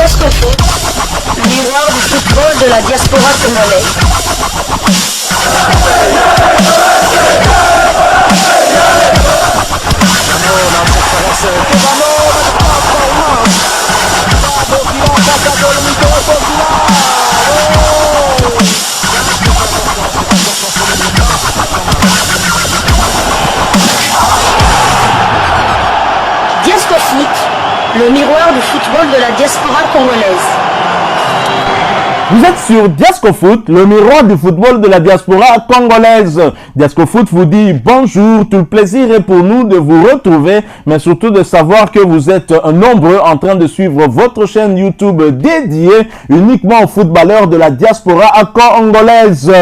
Diasco Foot, miroir du football de la diaspora congolaise. Diasco Foot, le miroir du football de la diaspora congolaise. Vous êtes sur Diasco Foot, le miroir du football de la diaspora congolaise. Diasco Foot vous dit bonjour, tout le plaisir est pour nous de vous retrouver, mais surtout de savoir que vous êtes nombreux en train de suivre votre chaîne YouTube dédiée uniquement aux footballeurs de la diaspora congolaise.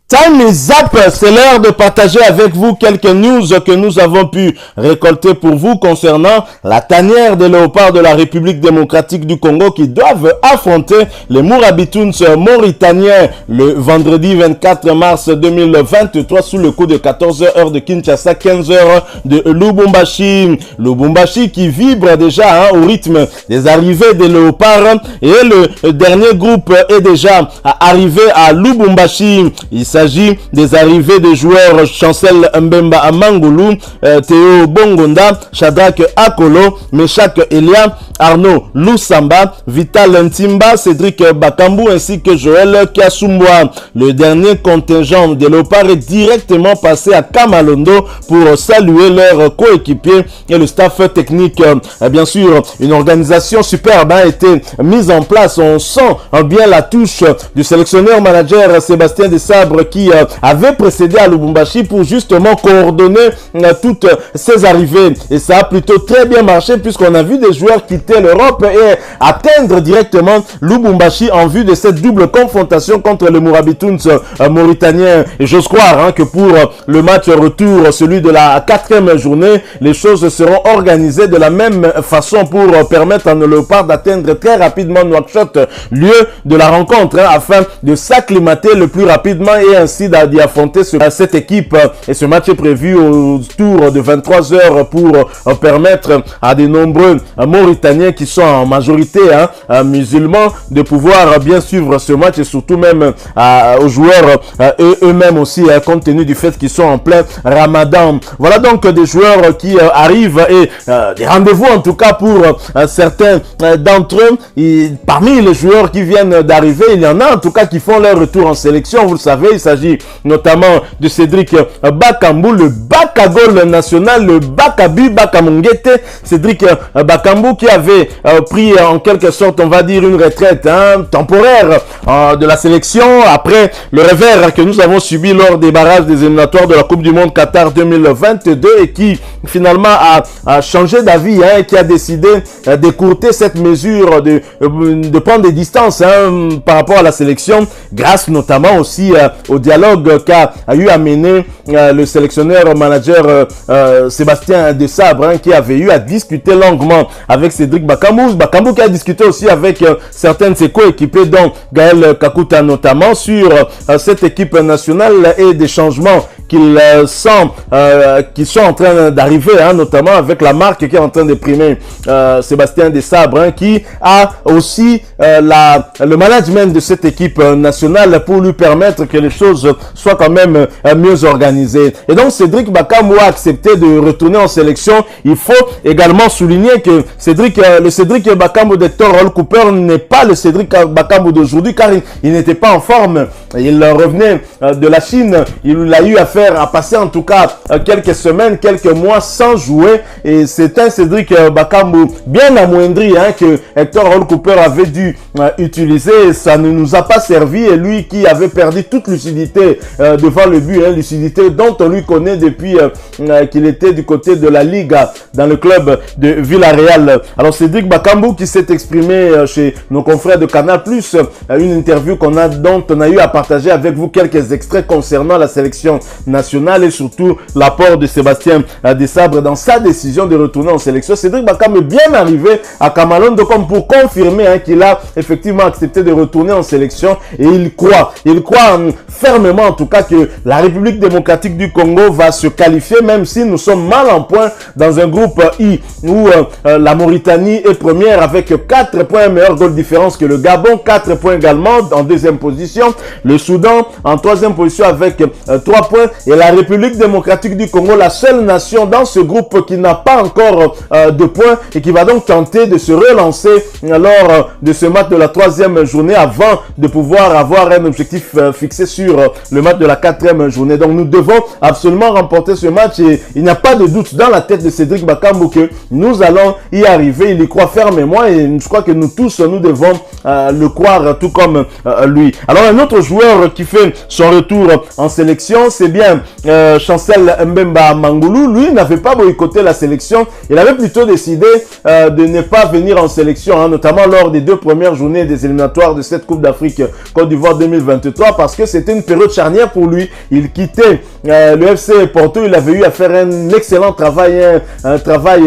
Time is up, c'est l'heure de partager avec vous quelques news que nous avons pu récolter pour vous concernant la tanière des léopards de la République démocratique du Congo qui doivent affronter les Mourabitouns mauritaniens le vendredi 24 mars 2023 sous le coup de 14h heure de Kinshasa, 15h de Lubumbashi. Lubumbashi qui vibre déjà au rythme des arrivées des léopards et le dernier groupe est déjà arrivé à Lubumbashi. Il s'agit des arrivées de joueurs Chancel Mbemba Amangoulou, Théo Bongonda, Shadrach Akolo, Meshak Elia, Arnaud Loussamba, Vital Ntimba, Cédric Bakambu ainsi que Joël Kiasumboa. Le dernier contingent des léopards est directement passé à Kamalondo pour saluer leurs coéquipiers et le staff technique. Bien sûr, une organisation superbe a été mise en place. On sent bien la touche du sélectionneur-manager Sébastien Desabre qui avait précédé à Lubumbashi pour justement coordonner toutes ces arrivées. Et ça a plutôt très bien marché puisqu'on a vu des joueurs quitter l'Europe et atteindre directement Lubumbashi en vue de cette double confrontation contre les Mourabitouns mauritaniens. Et j'ose croire que pour le match retour, celui de la 4e journée, les choses seront organisées de la même façon pour permettre à nos léopards d'atteindre très rapidement Nouakchott, lieu de la rencontre, afin de s'acclimater le plus rapidement et ainsi d'y affronter cette équipe. Et ce match est prévu autour de 23h pour permettre à de nombreux Mauritaniens qui sont en majorité musulmans de pouvoir bien suivre ce match et surtout même aux joueurs eux-mêmes aussi compte tenu du fait qu'ils sont en plein Ramadan. Voilà donc des joueurs qui arrivent et des rendez-vous en tout cas pour certains d'entre eux. Et parmi les joueurs qui viennent d'arriver, il y en a en tout cas qui font leur retour en sélection. Vous le savez, il s'agit notamment de Cédric Bakambu, le Bakagol national, le Bakabu Bakamungete. Cédric Bakambu qui avait pris en quelque sorte, on va dire, une retraite temporaire de la sélection après le revers que nous avons subi lors des barrages des éliminatoires de la Coupe du Monde Qatar 2022 et qui finalement a changé d'avis et qui a décidé d'écourter cette mesure de prendre des distances par rapport à la sélection grâce notamment aussi au dialogue qu'a eu à mener le sélectionneur-manager Sébastien Desabre qui avait eu à discuter longuement avec Cédric Bakambu. Bakambu qui a discuté aussi avec certains de ses coéquipiers dont Gaël Kakuta notamment sur cette équipe nationale et des changements qu'ils sont en train d'arriver, notamment avec la marque qui est en train d'imprimer Sébastien Desabre qui a aussi le management de cette équipe nationale pour lui permettre que les choses soient quand même mieux organisées. Et donc Cédric Bakambu a accepté de retourner en sélection. Il faut également souligner que le Cédric Bakambu d'Hector Roll Cooper n'est pas le Cédric Bakambu d'aujourd'hui car il n'était pas en forme. Il revenait de la Chine. Il a eu à passer en tout cas quelques semaines, quelques mois sans jouer. Et c'est un Cédric Bakambu bien amoindri que Hector Roll Cooper avait dû utiliser. Ça ne nous a pas servi et lui qui avait perdu toute lucidité devant le but, lucidité dont on lui connaît depuis qu'il était du côté de la Liga dans le club de Villarreal. Alors Cédric Bakambu qui s'est exprimé chez nos confrères de Canal+, une interview dont on a eu à partager avec vous quelques extraits concernant la sélection nationale et surtout l'apport de Sébastien Desabre dans sa décision de retourner en sélection. Cédric Bakam est bien arrivé à Kamalondo comme pour confirmer qu'il a effectivement accepté de retourner en sélection et il croit fermement en tout cas que la République démocratique du Congo va se qualifier, même si nous sommes mal en point dans un groupe I où la Mauritanie est première avec 4 points, meilleur goal différence que le Gabon, 4 points également en deuxième position, le Soudan en troisième position avec 3 points et la République démocratique du Congo, la seule nation dans ce groupe qui n'a pas encore de points et qui va donc tenter de se relancer lors de ce match de la troisième journée avant de pouvoir avoir un objectif fixé sur le match de la quatrième journée. Donc nous devons absolument remporter ce match et il n'y a pas de doute dans la tête de Cédric Bakambu que nous allons y arriver. Il y croit fermement et je crois que nous tous, nous devons le croire tout comme lui. Alors un autre joueur qui fait son retour en sélection, c'est bien Chancel Mbemba Mangulu. Lui n'avait pas boycotté la sélection. Il avait plutôt décidé de ne pas venir en sélection, notamment lors des 2 premières journées des éliminatoires de cette Coupe d'Afrique Côte d'Ivoire 2023 parce que c'était une période charnière pour lui. Il quittait le FC Porto. Il avait eu à faire un excellent travail, un travail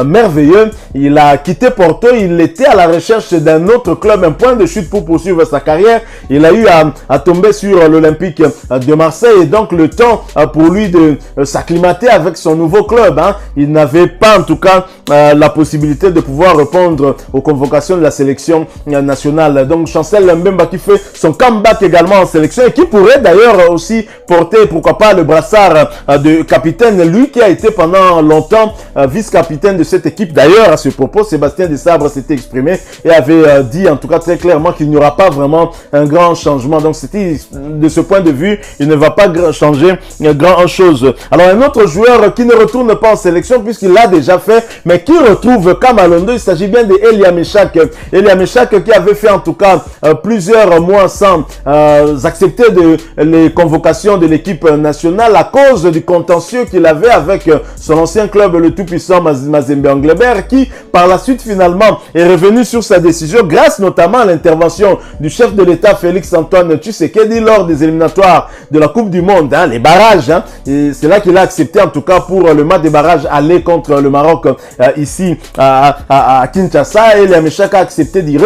merveilleux. Il a quitté Porto. Il était à la recherche d'un autre club, un point de chute pour poursuivre sa carrière. Il a eu à tomber sur l'Olympique de Marseille et donc le temps pour lui de s'acclimater avec son nouveau club. Il n'avait pas en tout cas la possibilité de pouvoir répondre aux convocations de la sélection nationale. Donc Chancel Mbemba qui fait son comeback également en sélection et qui pourrait d'ailleurs aussi porter pourquoi pas le brassard de capitaine, lui qui a été pendant longtemps vice-capitaine de cette équipe. D'ailleurs à ce propos, Sébastien Desabre s'était exprimé et avait dit en tout cas très clairement qu'il n'y aura pas vraiment un grand changement. Donc c'était de ce point de vue, il ne va pas changer grand chose. Alors un autre joueur qui ne retourne pas en sélection puisqu'il l'a déjà fait, mais qui retrouve Kamalondo, il s'agit bien de Elia Meshak. Elia Meshak qui avait fait en tout cas plusieurs mois sans accepter les convocations de l'équipe nationale à cause du contentieux qu'il avait avec son ancien club, le tout-puissant Mazembe Anglebert, qui par la suite finalement est revenu sur sa décision grâce notamment à l'intervention du chef de l'État Félix Antoine Tshisekedi lors des éliminatoires de la Coupe du Monde, les barrages. Et c'est là qu'il a accepté en tout cas pour le match des barrages aller contre le Maroc ici à Kinshasa. Et Meshak a accepté de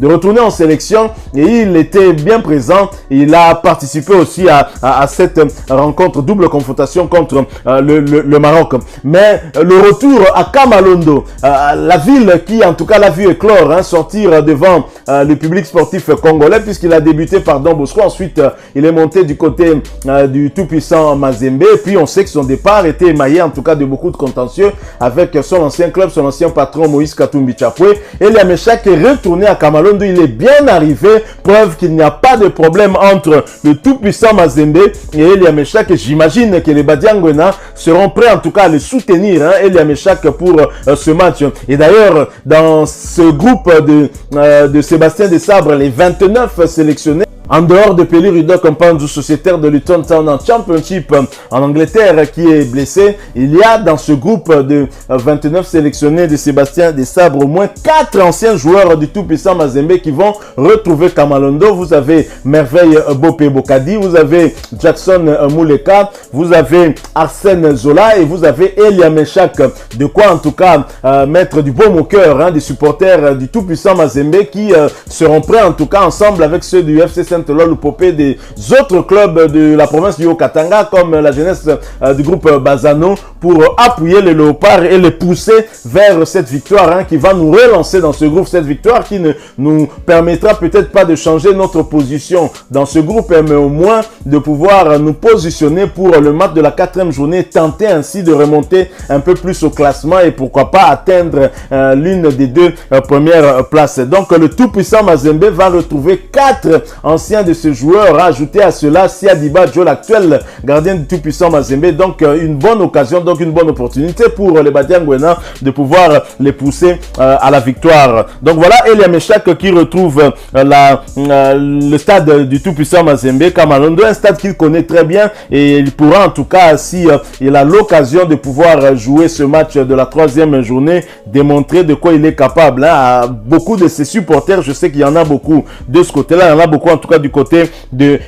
retourner en sélection et il était bien présent. Il a participé aussi à cette rencontre, double confrontation contre le Maroc. Mais le retour à Kamalondo, la ville qui en tout cas l'a vu éclore, sortir devant le public sportif congolais puisqu'il a débuté par Don Bosco. Ensuite, il est monté du côté du tout-puissant Mazembe. Et puis, on sait que son départ était émaillé en tout cas de beaucoup de contentieux avec son ancien club, son ancien patron Moïse Katumbi Chapwe. Et Elia Meshak est retourné à Kamalondo. Il est bien arrivé. Preuve qu'il n'y a pas de problème entre le tout-puissant Mazembe et Elia Meshak. Et j'imagine que les Badiangwena seront prêts en tout cas à le soutenir, Elia Meshak, pour ce match. Et d'ailleurs, dans ce groupe de Sébastien Desabre, les 29 sélectionnés, en dehors de Pelly Rudock, un du sociétaire de Luton Town en Championship en Angleterre qui est blessé, il y a dans ce groupe de 29 sélectionnés de Sébastien Desabre au moins 4 anciens joueurs du tout-puissant Mazembe qui vont retrouver Kamalondo. Vous avez Merveille Bopé Bokadi, vous avez Jackson Mouleka, vous avez Arsène Zola et vous avez Elia Meshak. De quoi en tout cas mettre du baume au cœur des supporters du tout-puissant Mazembe qui seront prêts en tout cas ensemble avec ceux du FC Saint-Lô-Loupopé des autres clubs de la province du Haut-Katanga comme la jeunesse du groupe Bazano pour appuyer les léopards et les pousser vers cette victoire qui va nous relancer dans ce groupe, cette victoire qui ne nous permettra peut-être pas de changer notre position dans ce groupe mais au moins de pouvoir nous positionner pour le match de la 4e journée, tenter ainsi de remonter un peu plus au classement et pourquoi pas atteindre l'une des 2 premières places. Donc le tout-puissant Mazembe va retrouver 4 anciens de ce joueur, ajouté à cela Siadiba Joe, l'actuel gardien du tout-puissant Mazembe. Donc une bonne occasion, donc une bonne opportunité pour les Badiangwena de pouvoir les pousser à la victoire. Donc voilà Elia Meshak qui retrouve le stade du tout-puissant Mazembe, Kamalondo, un stade qu'il connaît très bien et il pourra en tout cas, si il a l'occasion de pouvoir jouer ce match de la 3e journée, démontrer de quoi il est capable. À beaucoup de ses supporters, je sais qu'il y en a beaucoup de ce côté-là, il y en a beaucoup en tout cas cas du côté de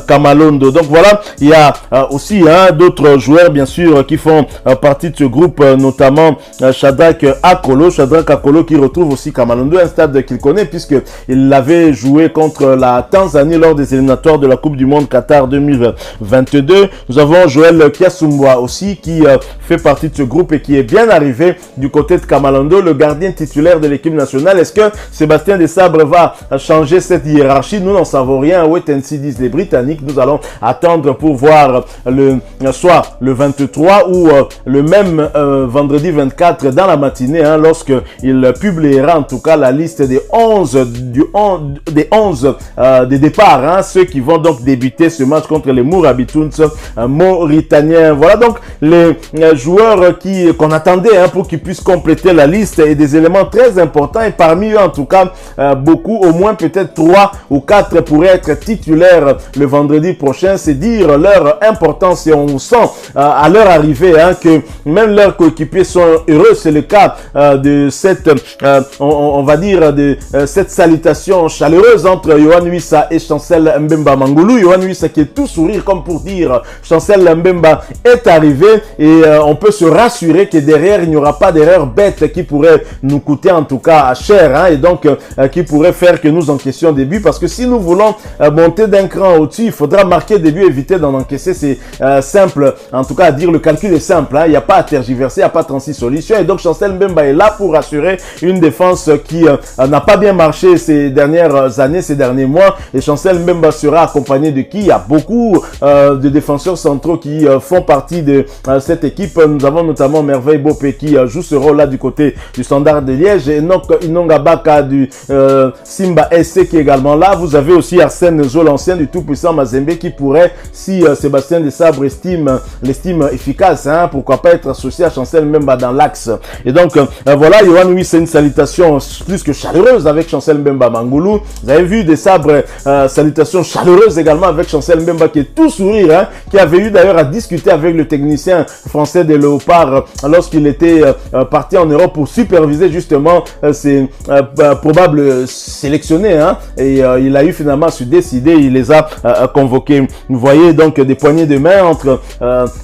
Kamalondo. Donc voilà, il y a aussi d'autres joueurs bien sûr qui font partie de ce groupe, notamment Shadrack Akolo qui retrouve aussi Kamalondo, un stade qu'il connaît puisqu'il l'avait joué contre la Tanzanie lors des éliminatoires de la Coupe du Monde Qatar 2022. Nous avons Joël Kiasumbwa aussi qui fait partie de ce groupe et qui est bien arrivé du côté de Kamalondo, le gardien titulaire de l'équipe nationale. Est-ce que Sébastien Desabre va changer cette hiérarchie? Nous n'en savons rien. Wait and see, disent les Britanniques. Nous allons attendre pour voir soit le 23 ou le même vendredi 24 dans la matinée, lorsqu'il publiera en tout cas la liste des 11 des départs, ceux qui vont donc débuter ce match contre les Mourabitouns mauritaniens. Voilà donc les joueurs qu'on attendait pour qu'ils puissent compléter la liste, et des éléments très importants, et parmi eux en tout cas beaucoup, au moins peut-être 3 ou 4 pourraient être titulaires le vendredi prochain. C'est dire leur importance, et on sent à leur arrivée que même leurs coéquipiers sont heureux. C'est le cas de cette on va dire de cette salutation chaleureuse entre Yohan Wissa et Chancel Mbemba Mangulu. Yohan Wissa qui est tout sourire comme pour dire Chancel Mbemba est arrivé, et on peut se rassurer que derrière il n'y aura pas d'erreur bête qui pourrait nous coûter en tout cas cher, et donc qui pourrait faire que nous encaissions des buts, parce que si nous voulons monter d'un cran au-dessus, il faudra marquer des buts, éviter d'en encaisser. C'est simple, en tout cas à dire, le calcul est simple, il n'y a pas à tergiverser, il n'y a pas 36 solutions, et donc Chancel Mbemba est là pour assurer une défense qui n'a pas bien marché ces dernières années, ces derniers mois, et Chancel Mbemba sera accompagné de qui? Il y a beaucoup de défenseurs centraux qui font partie de cette équipe. Nous avons notamment Merveille Bopé qui joue ce rôle-là du côté du Standard de Liège, et Inonga Baka du Simba SC qui est également là. Vous avez aussi Arsène Zo, l'ancien du tout-puissant Mazembe, qui pourrait, si Sébastien Desabre l'estime efficace, pourquoi pas être associé à Chancel Mbemba dans l'axe. Et donc voilà, Yohan Wissa, c'est une salutation plus que chaleureuse avec Chancel Mbemba Mangulu. Vous avez vu Desabre, salutation chaleureuse également avec Chancel Mbemba qui est tout sourire, qui avait eu d'ailleurs à discuter avec le technicien français des Léopards lorsqu'il était parti en Europe pour superviser justement ces probables sélectionnés, et il a eu finalement à se décider, il les a convoqués. Vous voyez donc des poignées de main entre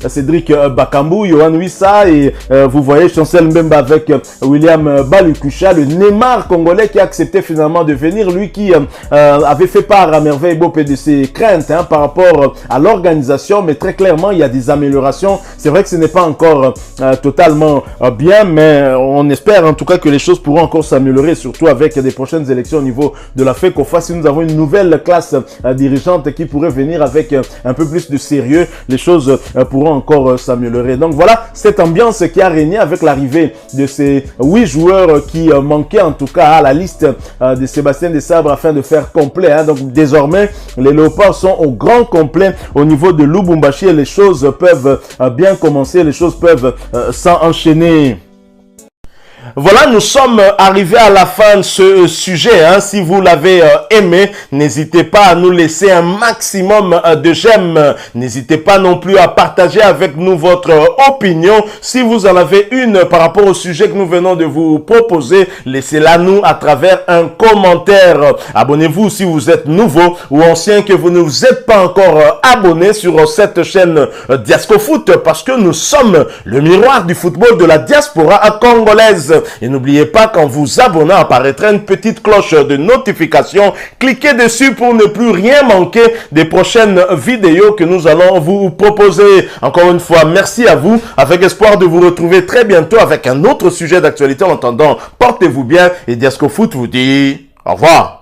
Cédric Bakambu, Yohan Wissa, et vous voyez Chancel Mbemba avec William Balukusha, le Neymar congolais qui a accepté finalement de venir, lui qui avait fait part à Merveille Bopé de ses craintes par rapport à l'organisation, mais très clairement il y a des améliorations. C'est vrai que ce n'est pas encore totalement bien, mais on espère en tout cas que les choses pourront encore s'améliorer, surtout avec des prochaines élections au niveau de la FECOFA. Si nous avons une nouvelle classe dirigeante qui pourrait venir avec un peu plus de sérieux, les choses pourront encore s'améliorer. Donc voilà cette ambiance qui a régné avec l'arrivée de ces 8 joueurs qui manquaient en tout cas à la liste de Sébastien Desabre afin de faire complet. Donc désormais les Léopards sont au grand complet au niveau de Lubumbashi, et les choses peuvent bien commencer, les choses peuvent s'enchaîner. Voilà, nous sommes arrivés à la fin de ce sujet. Si vous l'avez aimé, n'hésitez pas à nous laisser un maximum de j'aime. N'hésitez pas non plus à partager avec nous votre opinion. Si vous en avez une par rapport au sujet que nous venons de vous proposer, laissez-la nous à travers un commentaire. Abonnez-vous si vous êtes nouveau ou ancien, que vous ne vous êtes pas encore abonné sur cette chaîne Diascofoot, parce que nous sommes le miroir du football de la diaspora congolaise. Et n'oubliez pas qu'en vous abonnant apparaîtra une petite cloche de notification. Cliquez dessus pour ne plus rien manquer des prochaines vidéos que nous allons vous proposer. Encore une fois, merci à vous, avec espoir de vous retrouver très bientôt avec un autre sujet d'actualité. En attendant, portez-vous bien, et Diascofoot vous dit au revoir.